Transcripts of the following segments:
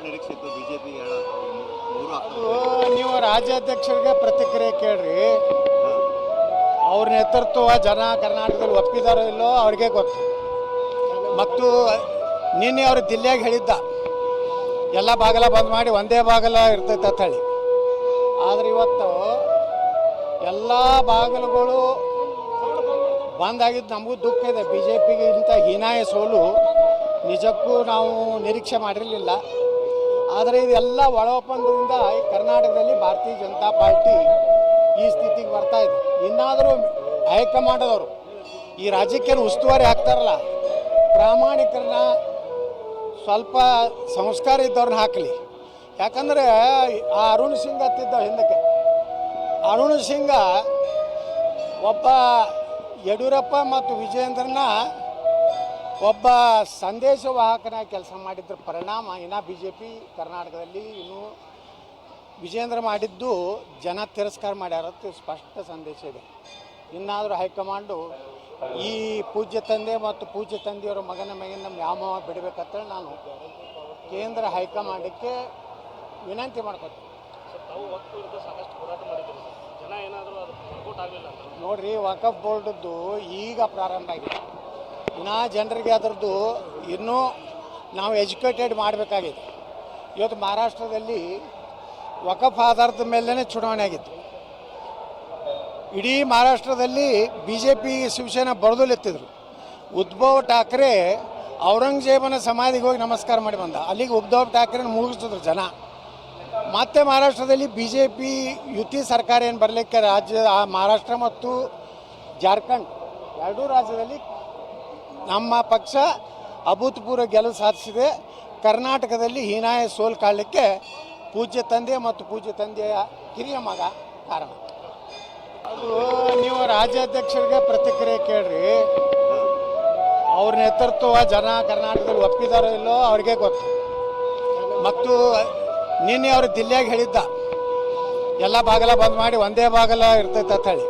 ನಿರೀಕ್ಷೆ ಇತ್ತು ಬಿಜೆಪಿಗೆ ಮೂರು ಅದು ನೀವು ರಾಜ್ಯಾಧ್ಯಕ್ಷರಿಗೆ ಪ್ರತಿಕ್ರಿಯೆ ಕೇಳ್ರಿ. ಅವ್ರ ನೇತೃತ್ವ ಜನ ಕರ್ನಾಟಕದಲ್ಲಿ ಒಪ್ಪಿದಾರೋ ಇಲ್ಲೋ ಅವ್ರಿಗೆ ಗೊತ್ತು. ಮತ್ತು ನಿನ್ನೆ ಅವರು ದಿಲ್ಲಿಯಾಗ ಹೇಳಿದ್ದ ಎಲ್ಲ ಬಾಗಲ ಬಂದ್ ಮಾಡಿ ಒಂದೇ ಬಾಗಲ ಇರ್ತೈತೆ ಅಂತ ಹೇಳಿ. ಆದರೆ ಇವತ್ತು ಎಲ್ಲ ಬಾಗಿಲುಗಳು ಬಂದಾಗಿದ್ದು ನಮಗೂ ದುಃಖ ಇದೆ. ಬಿ ಜೆ ಪಿಗೆ ಇಂಥ ಹೀನಾಯ ಸೋಲು ನಿಜಕ್ಕೂ ನಾವು ನಿರೀಕ್ಷೆ ಮಾಡಿರಲಿಲ್ಲ. ಆದರೆ ಇದೆಲ್ಲ ಒಳ ಒಪ್ಪಂದದಿಂದ ಕರ್ನಾಟಕದಲ್ಲಿ ಭಾರತೀಯ ಜನತಾ ಪಾರ್ಟಿ ಈ ಸ್ಥಿತಿಗೆ ಬರ್ತಾ ಇದೆ. ಇನ್ನಾದರೂ ಹೈಕಮಾಂಡದವರು ಈ ರಾಜ್ಯಕ್ಕೆ ಉಸ್ತುವಾರಿ ಆಗ್ತಾರಲ್ಲ, ಪ್ರಾಮಾಣಿಕರನ್ನ ಸ್ವಲ್ಪ ಸಂಸ್ಕಾರ ಇದ್ದವ್ರನ್ನ ಹಾಕಲಿ. ಯಾಕಂದರೆ ಆ ಅರುಣ್ ಸಿಂಗ್ ಹತ್ತಿದ್ದ ಹಿಂದಕ್ಕೆ, ಅರುಣ್ ಸಿಂಗ ಒಬ್ಬ ಯಡಿಯೂರಪ್ಪ ಮತ್ತು ವಿಜಯೇಂದ್ರನ ಒಬ್ಬ ಸಂದೇಶವಾಹಕನಾಗಿ ಕೆಲಸ ಮಾಡಿದ್ರ ಪರಿಣಾಮ ಇನ್ನು ಬಿ ಜೆ ಪಿ ಕರ್ನಾಟಕದಲ್ಲಿ ಇನ್ನೂ ವಿಜಯೇಂದ್ರ ಮಾಡಿದ್ದು ಜನ ತಿರಸ್ಕಾರ ಮಾಡ್ಯಾರತ್ತು ಸ್ಪಷ್ಟ ಸಂದೇಶ ಇದೆ. ಇನ್ನಾದರೂ ಹೈಕಮಾಂಡು ಈ ಪೂಜ್ಯ ತಂದೆ ಮತ್ತು ಪೂಜ್ಯ ತಂದೆಯವರ ಮಗನ ಮೇಗಿನ ವ್ಯಾಮೋಹ ಬಿಡಬೇಕಂತೇಳಿ ನಾನು ಕೇಂದ್ರ ಹೈಕಮಾಂಡಕ್ಕೆ ವಿನಂತಿ ಮಾಡ್ಕೊತೀನಿ. ನೋಡ್ರಿ, ವಕಫ್ ಬೋರ್ಡದ್ದು ಈಗ ಪ್ರಾರಂಭ ಆಗಿದೆ. ಇನ್ನೂ ಜನರಿಗೆ ಅದರದ್ದು ಇನ್ನೂ ನಾವು ಎಜುಕೇಟೆಡ್ ಮಾಡಬೇಕಾಗಿದೆ. ಇವತ್ತು ಮಹಾರಾಷ್ಟ್ರದಲ್ಲಿ ವಕಫ್ ಆಧಾರದ ಮೇಲೇ ಚುನಾವಣೆ ಆಗಿತ್ತು. ಇಡೀ ಮಹಾರಾಷ್ಟ್ರದಲ್ಲಿ ಬಿ ಜೆ ಪಿ ಶಿವಸೇನಾ ಬರದಲೆತ್ತಿದ್ರು. ಉದ್ಧವ್ ಠಾಕ್ರೆ ಔರಂಗಜೇಬನ ಸಮಾಧಿಗೆ ಹೋಗಿ ನಮಸ್ಕಾರ ಮಾಡಿ ಬಂದ. ಅಲ್ಲಿಗೆ ಉದ್ಧವ್ ಠಾಕ್ರೆನ ಮುಗಿಸಿದ್ರು ಜನ. ಮತ್ತೆ ಮಹಾರಾಷ್ಟ್ರದಲ್ಲಿ ಬಿ ಜೆ ಪಿ ಯುತಿ ಸರ್ಕಾರ ಏನು ಬರಲಿಕ್ಕೆ ಮಹಾರಾಷ್ಟ್ರ ಮತ್ತು ಜಾರ್ಖಂಡ್ ಎರಡೂ ರಾಜ್ಯದಲ್ಲಿ ನಮ್ಮ ಪಕ್ಷ ಅಭೂತಪೂರ್ವ ಗೆಲುವು ಸಾಧಿಸಿದೆ. ಕರ್ನಾಟಕದಲ್ಲಿ ಹೀನಾಯ ಸೋಲು ಕಾಣಲಿಕ್ಕೆ ಪೂಜ್ಯ ತಂದೆ ಮತ್ತು ಪೂಜ್ಯ ತಂದೆಯ ಕಿರಿಯ ಮಗ ಕಾರಣ. ಅದು ನೀವು ರಾಜ್ಯಾಧ್ಯಕ್ಷರಿಗೆ ಪ್ರತಿಕ್ರಿಯೆ ಕೇಳ್ರಿ. ಅವ್ರ ನೇತೃತ್ವ ಜನ ಕರ್ನಾಟಕದಲ್ಲಿ ಒಪ್ಪಿದಾರೋ ಇಲ್ಲೋ ಅವ್ರಿಗೆ ಗೊತ್ತು. ಮತ್ತು ನಿನ್ನೆ ಅವರು ದಿಲ್ಲಿಯಾಗ ಹೇಳಿದ್ದ ಎಲ್ಲ ಬಾಗಲ ಬಂದ್ ಮಾಡಿ ಒಂದೇ ಬಾಗಲ ಇರ್ತೈತೆ ಅಂತ ಹೇಳಿ.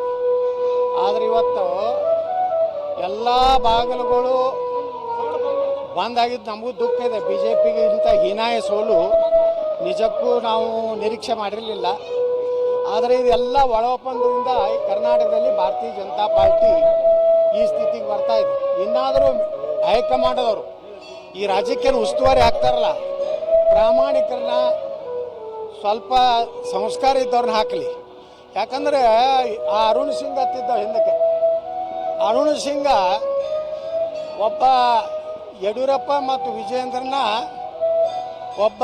ಆದರೆ ಇವತ್ತು ಎಲ್ಲ ಬಾಗಿಲುಗಳು ಬಂದಾಗಿದ್ದು ನಮಗೂ ದುಃಖ ಇದೆ. ಬಿ ಜೆ ಪಿಗೆ ಇಂಥ ಹೀನಾಯ ಸೋಲು ನಿಜಕ್ಕೂ ನಾವು ನಿರೀಕ್ಷೆ ಮಾಡಿರಲಿಲ್ಲ. ಆದರೆ ಇದೆಲ್ಲ ಒಳ ಒಪ್ಪಂದದಿಂದ ಕರ್ನಾಟಕದಲ್ಲಿ ಭಾರತೀಯ ಜನತಾ ಪಾರ್ಟಿ ಈ ಸ್ಥಿತಿಗೆ ಬರ್ತಾ ಇದೆ. ಇನ್ನಾದರೂ ಹೈಕಮಾಂಡದವರು ಈ ರಾಜ್ಯಕ್ಕೆ ಉಸ್ತುವಾರಿ ಆಗ್ತಾರಲ್ಲ, ಪ್ರಾಮಾಣಿಕರನ್ನ ಸ್ವಲ್ಪ ಸಂಸ್ಕಾರ ಇದ್ದವ್ರನ್ನ ಹಾಕಲಿ. ಯಾಕಂದರೆ ಆ ಅರುಣ್ ಸಿಂಗ್ ಹತ್ತಿದ್ದ ಹಿಂದಕ್ಕೆ, ಅರುಣ್ ಸಿಂಗ ಒಬ್ಬ ಯಡಿಯೂರಪ್ಪ ಮತ್ತು ವಿಜಯೇಂದ್ರನ ಒಬ್ಬ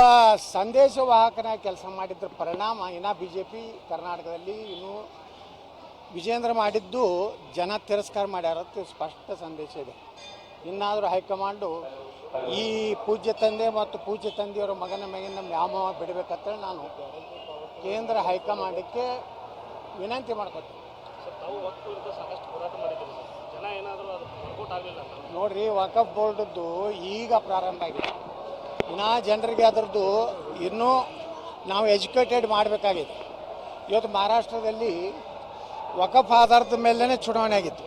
ಸಂದೇಶವಾಹಕನಾಗಿ ಕೆಲಸ ಮಾಡಿದ್ರ ಪರಿಣಾಮ ಇನ್ನು ಬಿ ಜೆ ಪಿ ಕರ್ನಾಟಕದಲ್ಲಿ ಇನ್ನೂ ವಿಜಯೇಂದ್ರ ಮಾಡಿದ್ದು ಜನ ತಿರಸ್ಕಾರ ಮಾಡ್ಯಾರತ್ತು ಸ್ಪಷ್ಟ ಸಂದೇಶ ಇದೆ. ಇನ್ನಾದರೂ ಹೈಕಮಾಂಡು ಈ ಪೂಜ್ಯ ತಂದೆ ಮತ್ತು ಪೂಜ್ಯ ತಂದೆಯವರ ಮಗನ ಮೇಗಿನ ವ್ಯಾಮೋಹ ಬಿಡಬೇಕಂತೇಳಿ ನಾನು ಕೇಂದ್ರ ಹೈಕಮಾಂಡಕ್ಕೆ ವಿನಂತಿ ಮಾಡ್ಕೊತೀನಿ. ನೋಡ್ರಿ, ವಕಫ್ ಬೋರ್ಡದ್ದು ಈಗ ಪ್ರಾರಂಭ ಆಗಿದೆ. ಇನ್ನೂ ಜನರಿಗೆ ಅದರದ್ದು ಇನ್ನೂ ನಾವು ಎಜುಕೇಟೆಡ್ ಮಾಡಬೇಕಾಗಿದೆ. ಇವತ್ತು ಮಹಾರಾಷ್ಟ್ರದಲ್ಲಿ ವಕಫ್ ಆಧಾರದ ಮೇಲೇ ಚುನಾವಣೆ ಆಗಿತ್ತು.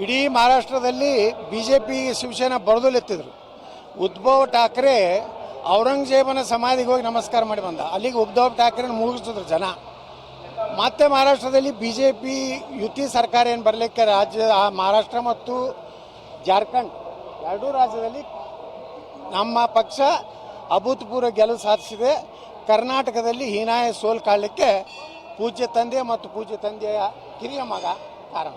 ಇಡೀ ಮಹಾರಾಷ್ಟ್ರದಲ್ಲಿ ಬಿ ಜೆ ಪಿ ಶಿವಸೇನಾ ಬರದಲೆತ್ತಿದ್ರು. ಉದ್ಧವ್ ಠಾಕ್ರೆ ಔರಂಗಜೇಬನ ಸಮಾಧಿಗೆ ಹೋಗಿ ನಮಸ್ಕಾರ ಮಾಡಿ ಬಂದ. ಅಲ್ಲಿಗೆ ಉದ್ಧವ್ ಠಾಕ್ರೆನ ಮುಗಿಸಿದ್ರು ಜನ. ಮತ್ತೆ ಮಹಾರಾಷ್ಟ್ರದಲ್ಲಿ ಬಿ ಜೆ ಪಿ ಯುತಿ ಸರ್ಕಾರ ಏನು ಬರಲಿಕ್ಕೆ ಮಹಾರಾಷ್ಟ್ರ ಮತ್ತು ಜಾರ್ಖಂಡ್ ಎರಡೂ ರಾಜ್ಯದಲ್ಲಿ ನಮ್ಮ ಪಕ್ಷ ಅಭೂತಪೂರ್ವ ಗೆಲುವು ಸಾಧಿಸಿದೆ. ಕರ್ನಾಟಕದಲ್ಲಿ ಹೀನಾಯ ಸೋಲು ಕಾಣಲಿಕ್ಕೆ ಪೂಜ್ಯ ತಂದೆ ಮತ್ತು ಪೂಜ್ಯ ತಂದೆಯ ಕಿರಿಯ ಮಗ ಕಾರಣ.